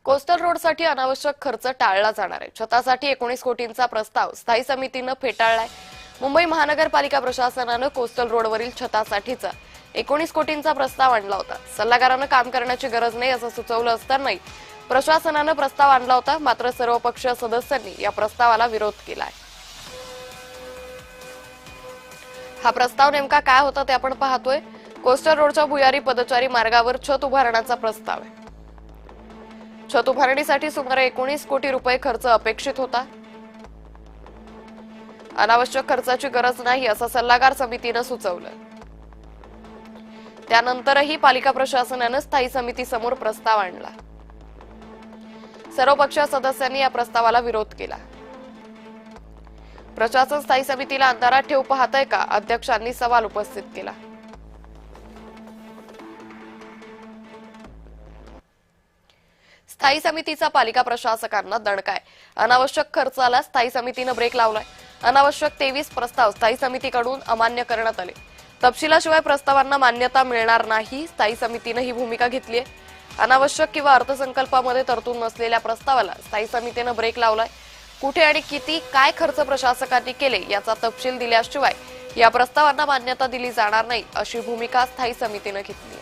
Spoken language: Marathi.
कोस्टल रोडसाठी अनावश्यक खर्च टाळला जाणार आहे। छतासाठी 19 कोटींचा प्रस्ताव स्थायी समितीनं फेटाळलाय। मुंबई महानगरपालिका प्रशासनानं कोस्टल रोडवरील छतासाठीचा 19 कोटींचा प्रस्ताव आणला होता। सल्लागारानं काम करण्याची गरज नाही असं सुचवलं असतानाही प्रशासनानं प्रस्ताव आणला होता, मात्र सर्वपक्षीय सदस्यांनी या प्रस्तावाला विरोध केलाय। हा प्रस्ताव नेमका काय होता ते आपण पाहतोय। कोस्टल रोडच्या भुयारी पदचारी मार्गावर छत उभारण्याचा प्रस्ताव आहे। छत उभारणीसाठी सुमारे 19 कोटी रुपये खर्च अपेक्षित होता। अनावश्यक खर्चाची गरज नाही असं सल्लागार समितीनं सुचवलं। त्यानंतरही पालिका प्रशासनानं स्थायी समितीसमोर प्रस्ताव आणला। सर्वपक्षीय सदस्यांनी या प्रस्तावाला विरोध केला। प्रशासन स्थायी समितीला अंधारात ठेवू पाहतंय का, अध्यक्षांनी सवाल उपस्थित केला। स्थायी समितीचा पालिका प्रशासकांना दणकाय। अनावश्यक खर्चाला स्थायी समितीनं ब्रेक लावलाय। अनावश्यक 23 प्रस्ताव स्थायी समितीकडून अमान्य करण्यात आले। तपशिलाशिवाय प्रस्तावांना मान्यता मिळणार नाही, स्थायी समितीनं ही भूमिका घेतली आहे। अनावश्यक किंवा अर्थसंकल्पामध्ये तरतूद नसलेल्या प्रस्तावाला स्थायी समितीनं ब्रेक लावलाय। कुठे आणि किती काय खर्च प्रशासकांनी केले याचा तपशील दिल्याशिवाय या प्रस्तावांना मान्यता दिली जाणार नाही अशी भूमिका स्थायी समितीनं घेतली।